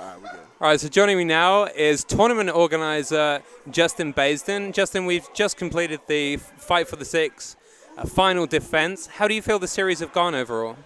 We good. All right, so joining me now is tournament organizer Justin Baisden. Justin, we've just completed the Fight for the Six final defense. How do you feel the series have gone overall?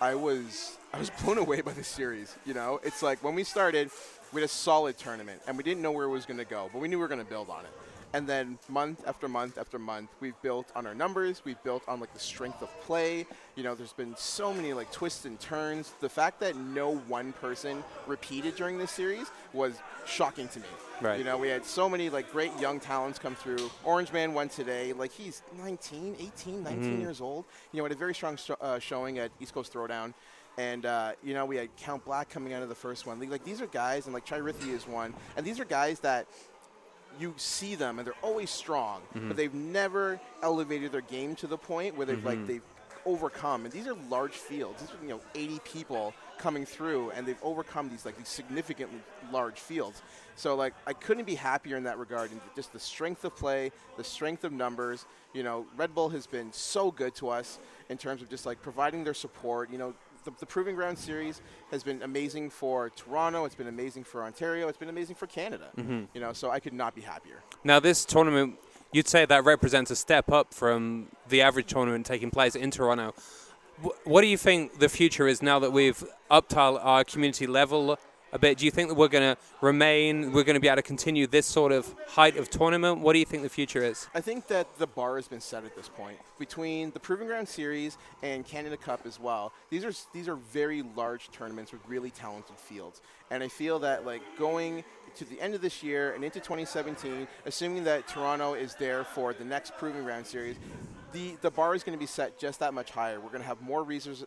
I was blown away by the series. You know, it's like when we started, we had a solid tournament, and we didn't know where it was going to go, but we knew we were going to build on it. And then month after month after month, we've built on our numbers. We've built on like the strength of play. You know, there's been so many like twists and turns. The fact that no one person repeated during this series was shocking to me. Right. You know, we had so many like great young talents come through. Orange Man won today. Like he's 19, 18, 19 years old. You know, had a very strong showing at East Coast Throwdown. And, you know, we had Count Black coming out of the first one. Like, these are guys, and, like, Chirithia is one. And these are guys that you see them, and they're always strong, but they've never elevated their game to the point where they've overcome. And these are large fields. These are, you know, 80 people coming through, and they've overcome these significantly large fields. So, like, I couldn't be happier in that regard. And just the strength of play, the strength of numbers. You know, Red Bull has been so good to us in terms of just, like, providing their support. You know, the Proving Ground Series has been amazing for Toronto. It's been amazing for Ontario. It's been amazing for Canada. You know, so I could not be happier. Now, this tournament, you'd say that represents a step up from the average tournament taking place in Toronto. What do you think the future is now that we've upped our community level a bit? Do you think that we're going to we're going to be able to continue this sort of height of tournament? What do you think the future is? I think that the bar has been set at this point. Between the Proving Ground Series and Canada Cup as well, these are very large tournaments with really talented fields. And I feel that, like, going to the end of this year and into 2017, assuming that Toronto is there for the next Proving Ground Series, the bar is going to be set just that much higher. We're going to have more resources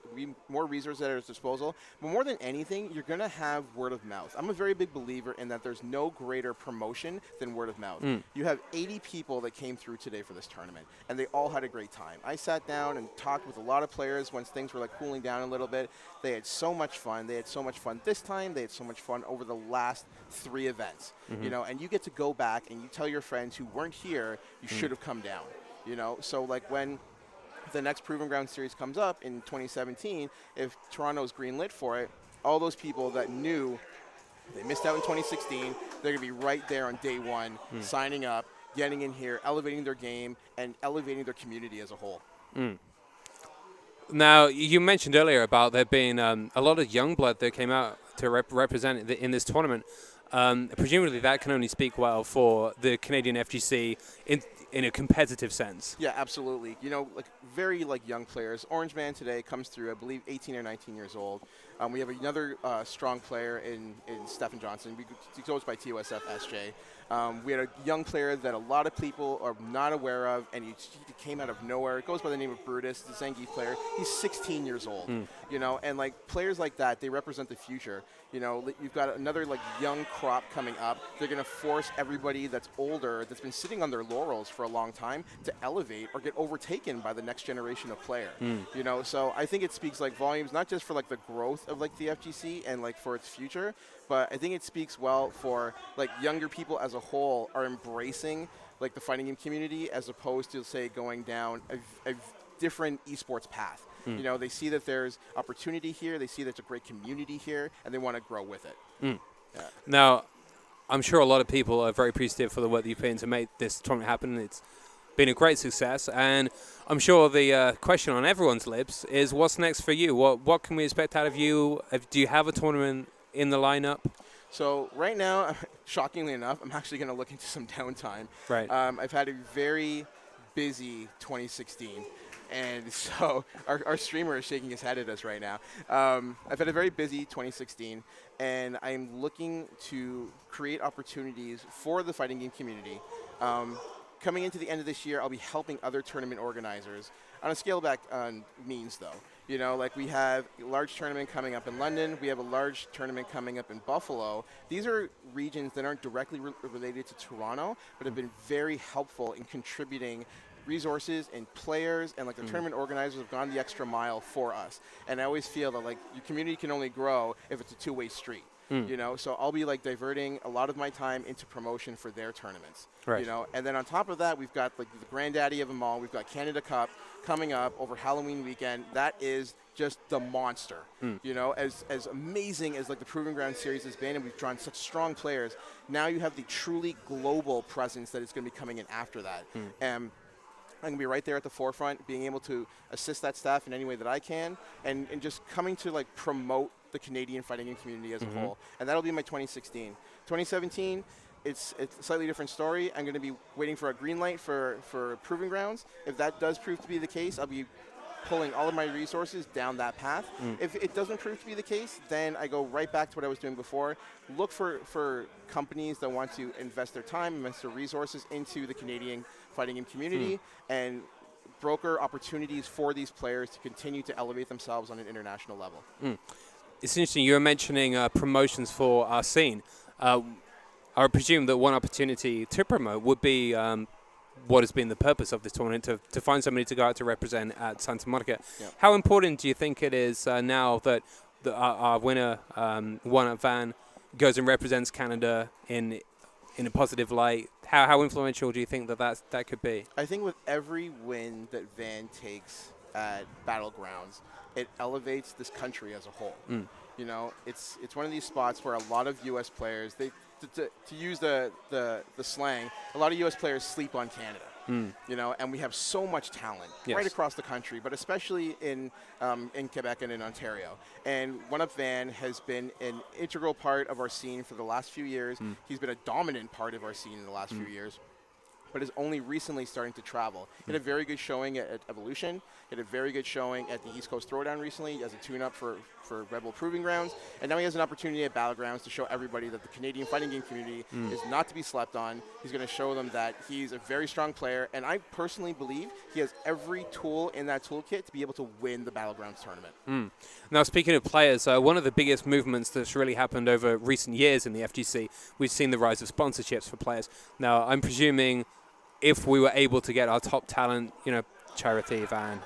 at our disposal. But more than anything, you're going to have word of mouth. I'm a very big believer in that there's no greater promotion than word of mouth. You have 80 people that came through today for this tournament, and they all had a great time. I sat down and talked with a lot of players once things were like cooling down a little bit. They had so much fun. They had so much fun this time. They had so much fun over the last 3 events. You know, and you get to go back and you tell your friends who weren't here, you should have come down. You know, so like when the next Proving Ground Series comes up in 2017, if Toronto's greenlit for it, all those people that knew they missed out in 2016, they're going to be right there on day one, signing up, getting in here, elevating their game, and elevating their community as a whole. Now, you mentioned earlier about there being a lot of young blood that came out to represent in this tournament. Presumably that can only speak well for the Canadian FGC in a competitive sense. Yeah, absolutely. You know, like very young players. Orange Man today comes through, I believe, 18 or 19 years old. We have another strong player in Stephen Johnson. He goes by TOSF SJ. We had a young player that a lot of people are not aware of, and he came out of nowhere. It goes by the name of Brutus, the Zangief player. He's 16 years old. You know, and like players like that, they represent the future. You know, you've got another young crop coming up. They're going to force everybody that's older, that's been sitting on their laurels for a long time, to elevate or get overtaken by the next generation of player. You know, so I think it speaks volumes, not just for the growth of the FGC and for its future, but I think it speaks well for younger people as a whole are embracing the fighting game community as opposed to, say, going down a different esports path. You know, they see that there's opportunity here, they see there's a great community here, and they want to grow with it. Yeah. Now, I'm sure a lot of people are very appreciative for the work that you've put in to make this tournament happen. It's been a great success, and I'm sure the question on everyone's lips is, what's next for you? What can we expect out of you? Do you have a tournament in the lineup? So right now, shockingly enough, I'm actually going to look into some downtime. Right. I've had a very busy 2016. And so our streamer is shaking his head at us right now. I've had a very busy 2016, and I'm looking to create opportunities for the fighting game community. Coming into the end of this year, I'll be helping other tournament organizers on a scale-back means, though. You know, we have a large tournament coming up in London. We have a large tournament coming up in Buffalo. These are regions that aren't directly related to Toronto, but have been very helpful in contributing resources and players and like the tournament organizers have gone the extra mile for us. And I always feel that like your community can only grow if it's a two-way street. You know, so I'll be like diverting a lot of my time into promotion for their tournaments. Right. You know, and then on top of that, we've got like the granddaddy of them all. We've got Canada Cup coming up over Halloween weekend. That is just the monster. You know, as amazing as like the Proving Ground series has been, and we've drawn such strong players. Now you have the truly global presence that is going to be coming in after that. And I'm going to be right there at the forefront, being able to assist that staff in any way that I can, and just coming to like promote the Canadian fighting game community as a whole. And that'll be my 2016. 2017, it's a slightly different story. I'm going to be waiting for a green light for Proving Grounds. If that does prove to be the case, I'll be pulling all of my resources down that path. If it doesn't prove to be the case, then I go right back to what I was doing before. Look for companies that want to invest their time, invest their resources into the Canadian fighting game community, and broker opportunities for these players to continue to elevate themselves on an international level. It's interesting. You were mentioning promotions for our scene. I would presume that one opportunity to promote would be what has been the purpose of this tournament, to find somebody to go out to represent at Santa Monica. Yep. How important do you think it is now that our winner, Warrant Van, goes and represents Canada in a positive light? How influential do you think that could be? I think with every win that Van takes at Battlegrounds, it elevates this country as a whole. You know, it's one of these spots where a lot of U.S. players, to use the slang, a lot of U.S. players sleep on Canada. You know, and we have so much talent right across the country, but especially in Quebec and in Ontario. And One Up Van has been an integral part of our scene for the last few years. He's been a dominant part of our scene in the last few years, but is only recently starting to travel. He had a very good showing at Evolution. He had a very good showing at the East Coast Throwdown recently as a tune-up for Rebel Proving Grounds. And now he has an opportunity at Battlegrounds to show everybody that the Canadian fighting game community is not to be slept on. He's going to show them that he's a very strong player. And I personally believe he has every tool in that toolkit to be able to win the Battlegrounds tournament. Now, speaking of players, one of the biggest movements that's really happened over recent years in the FGC, we've seen the rise of sponsorships for players. Now, I'm presuming if we were able to get our top talent, you know, Charity, Van,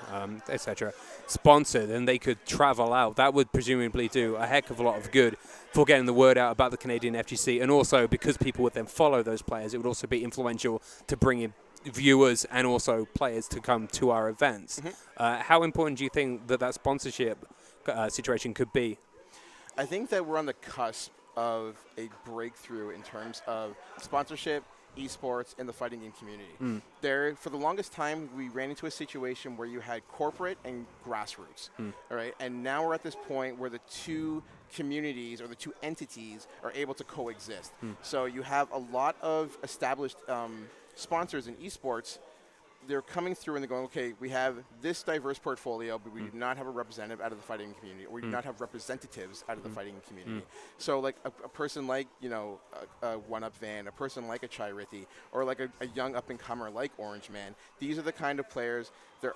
etc., sponsored, and they could travel out, that would presumably do a heck of a lot of good for getting the word out about the Canadian FGC. And also, because people would then follow those players, it would also be influential to bring in viewers and also players to come to our events. How important do you think that sponsorship situation could be? I think that we're on the cusp of a breakthrough in terms of sponsorship, esports, and the fighting game community. There, for the longest time, we ran into a situation where you had corporate and grassroots, all right? And now we're at this point where the two communities or the two entities are able to coexist. So you have a lot of established sponsors in esports. They're coming through and they're going, okay, we have this diverse portfolio, but we do not have a representative out of the fighting community, or we do not have representatives out of the fighting community. So like a person like, you know, a One Up Van, a person like a Chirithi, or like a young up-and-comer like Orange Man, these are the kind of players, they're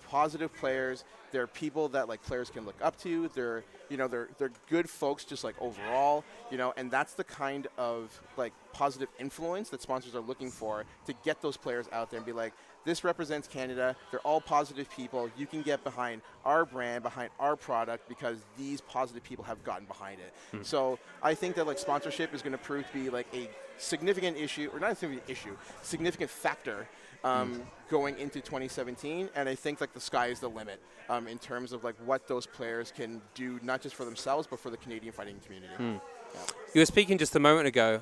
positive players. They're people that like players can look up to. They're, you know, they're good folks just like overall, you know, and that's the kind of like positive influence that sponsors are looking for to get those players out there and be like, this represents Canada. They're all positive people. You can get behind our brand, behind our product, because these positive people have gotten behind it. So I think that like sponsorship is going to prove to be like a significant issue, or not a significant issue, significant factor going into 2017. And I think like the sky is the limit in terms of like what those players can do, not just for themselves, but for the Canadian fighting community. Yeah. You were speaking just a moment ago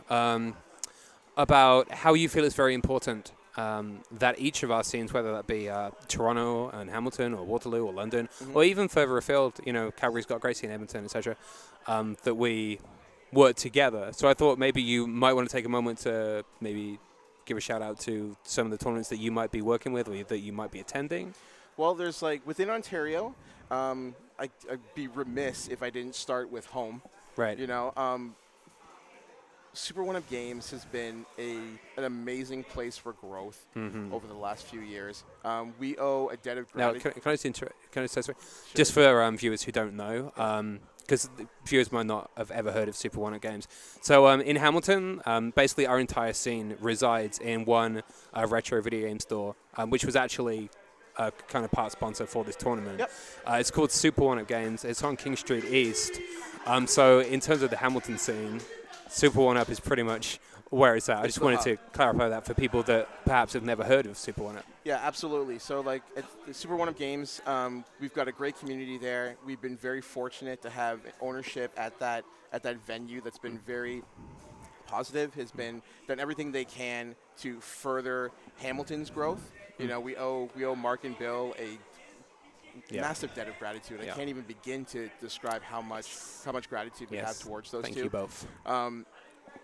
about how you feel it's very important that each of our scenes, whether that be Toronto and Hamilton or Waterloo or London, or even further afield, you know, Calgary's got a great scene in Edmonton, etc., that we work together. So I thought maybe you might want to take a moment to maybe give a shout out to some of the tournaments that you might be working with or that you might be attending. Well, there's like within Ontario, I'd be remiss if I didn't start with home. Right. You know, Super One Up Games has been an amazing place for growth over the last few years. We owe a debt of Now, gratitude. can I just say something? Sure. Just for viewers who don't know, because viewers might not have ever heard of Super Warrant Games. So in Hamilton, basically our entire scene resides in one retro video game store, which was actually a kind of part sponsor for this tournament. Yep. It's called Super Warrant Games. It's on King Street East. So in terms of the Hamilton scene, Super Warrant is pretty much where it's at. I just wanted to clarify that for people that perhaps have never heard of Super Warrant. Yeah, absolutely. So, like, at the Super One Up Games, we've got a great community there. We've been very fortunate to have ownership at that venue that's been very positive, has been done everything they can to further Hamilton's growth. You know, we owe Mark and Bill a massive debt of gratitude. I can't even begin to describe how much gratitude we have towards those two. Thank you both.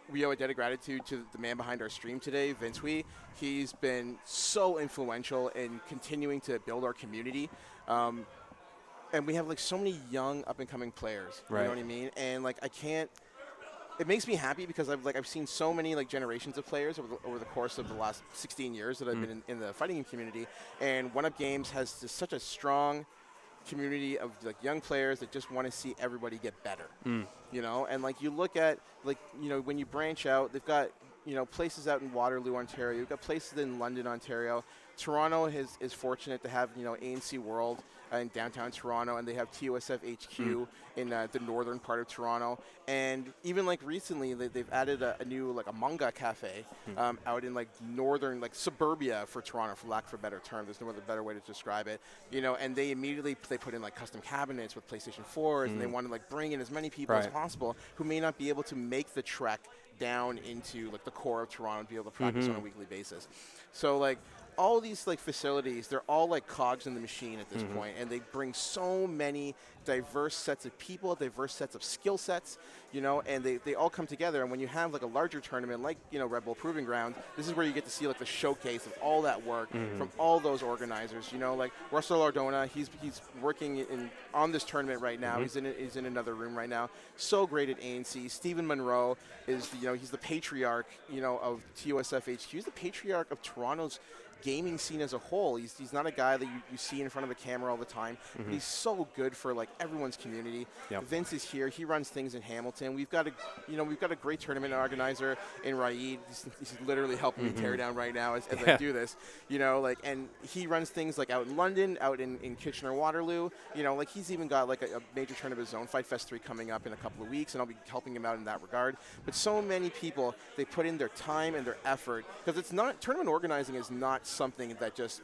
We owe a debt of gratitude to the man behind our stream today, Vince Wee. He's been so influential in continuing to build our community. And we have like so many young up-and-coming players. You know what I mean? And like it makes me happy because I've seen so many like generations of players over the course of the last 16 years that I've been in the fighting game community. And One Up Games has just such a strong community of like young players that just want to see everybody get better. You know, and like you look at like, you know, when you branch out, they've got, you know, places out in Waterloo, Ontario. You've got places in London, Ontario. Toronto is fortunate to have, you know, ANC World in downtown Toronto, and they have TOSF HQ in the northern part of Toronto. And even like recently, they've added a new like a manga cafe out in like northern, like suburbia for Toronto, for lack of a better term. There's no other better way to describe it. You know, and they put in like custom cabinets with PlayStation 4s, and they want to like bring in as many people as possible who may not be able to make the trek down into like the core of Toronto and be able to practice on a weekly basis. So like all these like facilities, they're all like cogs in the machine at this point, and they bring so many diverse sets of people, diverse sets of skill sets, you know, and they all come together. And when you have like a larger tournament like, you know, Red Bull Proving Ground, this is where you get to see like the showcase of all that work from all those organizers. You know, like Russell Ardona, he's working on this tournament right now. He's in another room right now. So great at ANC. Stephen Monroe is he's the patriarch, you know, of TOSF HQ. He's the patriarch of Toronto's gaming scene as a whole. He's not a guy that you see in front of a camera all the time. But he's so good for like everyone's community. Vince is here. He runs things in Hamilton. We've got a great tournament organizer in Raid. He's literally helping me tear down right now as I do this. You know, like, and he runs things like out in London, out in Kitchener, Waterloo. You know, like he's even got like a major tournament of his own, Fight Fest 3, coming up in a couple of weeks, and I'll be helping him out in that regard. But so many people, they put in their time and their effort, because it's not, tournament organizing is not something that just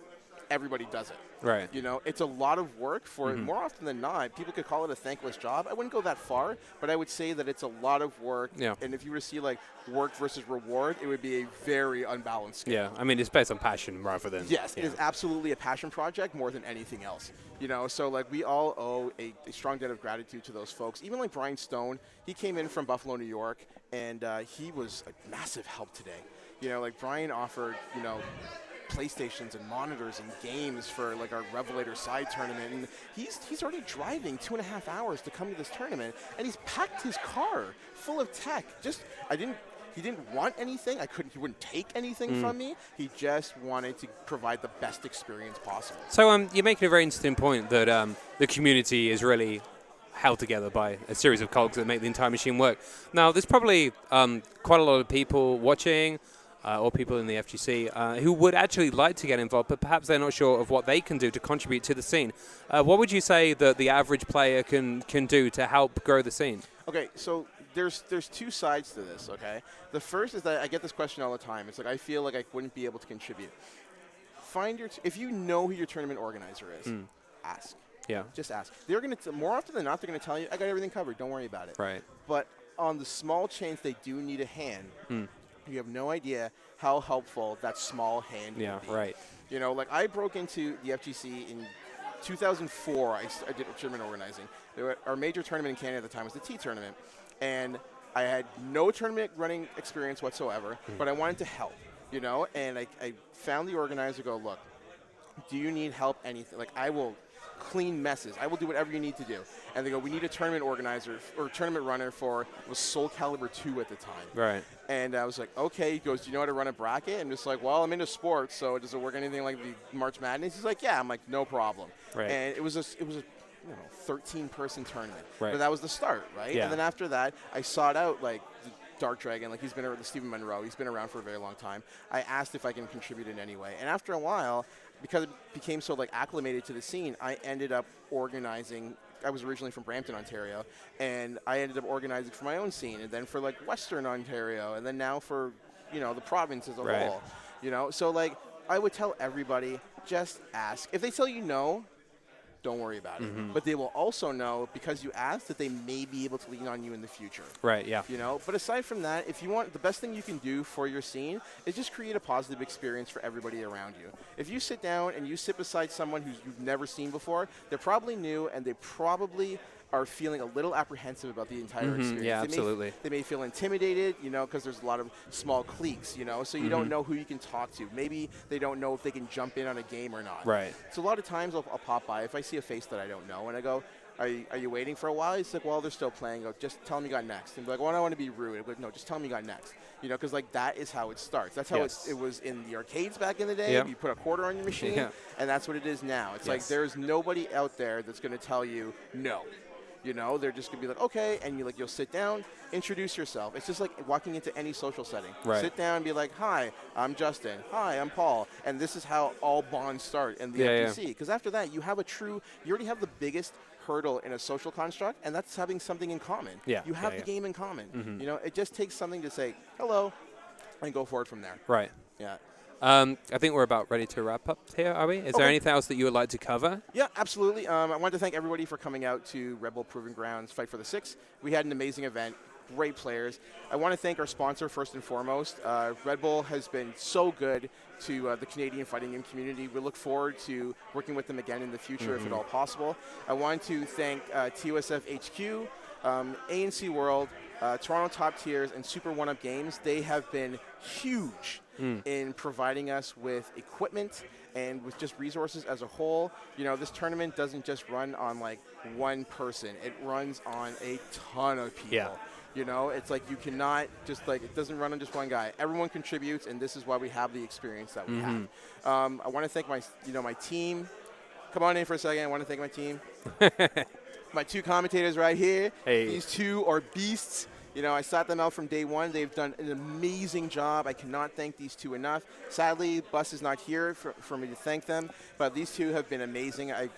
everybody does it. Right. You know, it's a lot of work for it. More often than not, people could call it a thankless job. I wouldn't go that far, but I would say that it's a lot of work. Yeah. And if you were to see like work versus reward, it would be a very unbalanced scale. Yeah. I mean, it's based on passion rather than. Yes, it is absolutely a passion project more than anything else. You know, so like we all owe a strong debt of gratitude to those folks. Even like Brian Stone, he came in from Buffalo, New York, and he was a massive help today. You know, like Brian offered, you know, PlayStations and monitors and games for like our Revelator side tournament, and he's already driving 2.5 hours to come to this tournament, and he's packed his car full of tech. He didn't want anything. He wouldn't take anything from me. He just wanted to provide the best experience possible. So you're making a very interesting point that the community is really held together by a series of cogs that make the entire machine work. Now, there's probably quite a lot of people watching, or people in the FGC who would actually like to get involved, but perhaps they're not sure of what they can do to contribute to the scene. What would you say that the average player can do to help grow the scene? Okay, so there's two sides to this, okay? The first is that I get this question all the time. It's like I feel like I wouldn't be able to contribute. If you know who your tournament organizer is, ask. Yeah. Just ask. They're going to, more often than not, they're going to tell you, I got everything covered, don't worry about it. Right. But on the small chance they do need a hand, you have no idea how helpful that small hand will be. Right. You know, like I broke into the FGC in 2004. I did tournament organizing. Our major tournament in Canada at the time was the T tournament. And I had no tournament running experience whatsoever, but I wanted to help, you know? And I found the organizer, go, look, do you need help anything? Like, I will clean messes. I will do whatever you need to do. And they go, we need a tournament organizer or tournament runner for, it was Soul Calibur 2 at the time. Right. And I was like, okay. He goes, do you know how to run a bracket? I'm just like, well, I'm into sports, so does it work anything like the March Madness? He's like, yeah. I'm like, no problem. Right. And it was 13-person tournament. Right. But that was the start, right? Yeah. And then after that, I sought out like the Dark Dragon, like he's been around, Stephen Monroe, he's been around for a very long time. I asked if I can contribute in any way. And after a while, because it became so like acclimated to the scene, I ended up organizing. I was originally from Brampton, Ontario, and I ended up organizing for my own scene, and then for like Western Ontario, and then now for, the province as a whole. So like I would tell everybody, just ask. If they tell you no, don't worry about it. But they will also know, because you asked, that they may be able to lean on you in the future. Right, yeah. But aside from that, if you want, the best thing you can do for your scene is just create a positive experience for everybody around you. If you sit down and you sit beside someone who you've never seen before, they're probably new and they probably are feeling a little apprehensive about the entire experience. Yeah, absolutely. They may feel intimidated, because there's a lot of small cliques, so you don't know who you can talk to. Maybe they don't know if they can jump in on a game or not. Right. So a lot of times I'll pop by if I see a face that I don't know, and I go, are you waiting for a while? He's like, well, they're still playing. I go, just tell them you got next. And be like, well, I don't want to be rude. I go, no, just tell them you got next. Because like that is how it starts. That's how it was in the arcades back in the day. Yep. You put a quarter on your machine, and that's what it is now. It's like there's nobody out there that's going to tell you no. They're just gonna be like, okay, and you'll sit down, introduce yourself. It's just like walking into any social setting. Right. Sit down and be like, hi, I'm Justin. Hi, I'm Paul. And this is how all bonds start in the FGC. Because after that, you already have the biggest hurdle in a social construct, and that's having something in common. You have the game in common. It just takes something to say hello, and go forward from there. Right. Yeah. I think we're about ready to wrap up here, are we? Is there anything else that you would like to cover? Yeah, absolutely. I want to thank everybody for coming out to Red Bull Proving Grounds Fight for the Six. We had an amazing event, great players. I want to thank our sponsor first and foremost. Red Bull has been so good to the Canadian fighting game community. We look forward to working with them again in the future if at all possible. I want to thank TOSF HQ, ANC World, Toronto Top Tiers, and Super One Up Games. They have been huge in providing us with equipment and with just resources as a whole. This tournament doesn't just run on like one person. It runs on a ton of people. It's like you cannot just like, it doesn't run on just one guy. Everyone contributes, and this is why we have the experience that we have. I want to thank my team. Come on in for a second. I want to thank my team. My two commentators right here. Hey. These two are beasts. I sought them out from day one. They've done an amazing job. I cannot thank these two enough. Sadly, Bus is not here for me to thank them, but these two have been amazing. I'm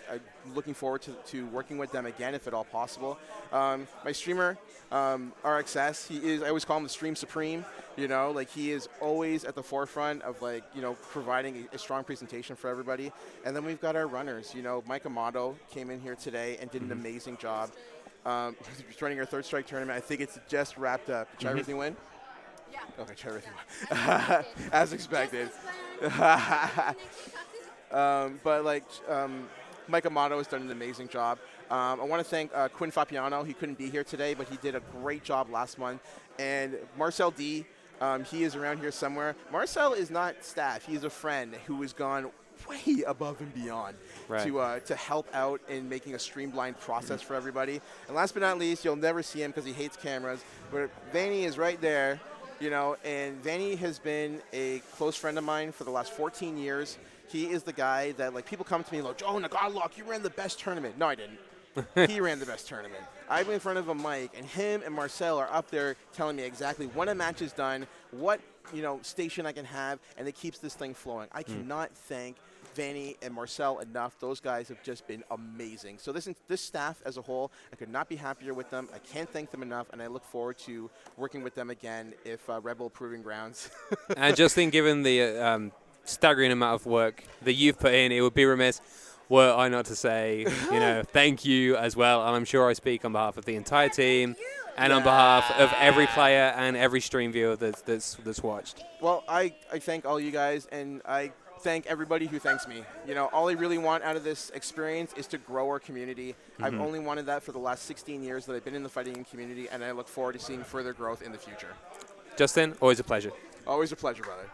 looking forward to working with them again, if at all possible. My streamer, RXS, I always call him the Stream Supreme. He is always at the forefront of providing a strong presentation for everybody. And then we've got our runners. Mike Amato came in here today and did an amazing job. He's running our Third Strike tournament. I think it's just wrapped up. Did Chai-Rithny win? Yeah. Okay, Chai-Rithny won. As expected. Mike Amato has done an amazing job. I want to thank Quinn Fapiano. He couldn't be here today, but he did a great job last month. And Marcel D., he is around here somewhere. Marcel is not staff. He is a friend who has gone way above and beyond to help out in making a streamlined process for everybody. And last but not least, you'll never see him because he hates cameras, but Vanny is right there, and Vanny has been a close friend of mine for the last 14 years. He is the guy that people come to me like, oh, Nagata, you ran the best tournament. No, I didn't. He ran the best tournament. I'm in front of a mic, and him and Marcel are up there telling me exactly when a match is done, what station I can have, and it keeps this thing flowing. I cannot thank Vanny and Marcel enough. Those guys have just been amazing. So this staff as a whole, I could not be happier with them. I can't thank them enough, and I look forward to working with them again if Red Bull Proving Grounds. And Justin, given the staggering amount of work that you've put in, it would be remiss were I not to say, thank you as well. And I'm sure I speak on behalf of the entire team and on behalf of every player and every stream viewer that's watched. Well, I thank all you guys, and I thank everybody who thanks me. All I really want out of this experience is to grow our community. I've only wanted that for the last 16 years that I've been in the fighting game community, and I look forward to seeing further growth in the future. Justin, always a pleasure. Always a pleasure, brother.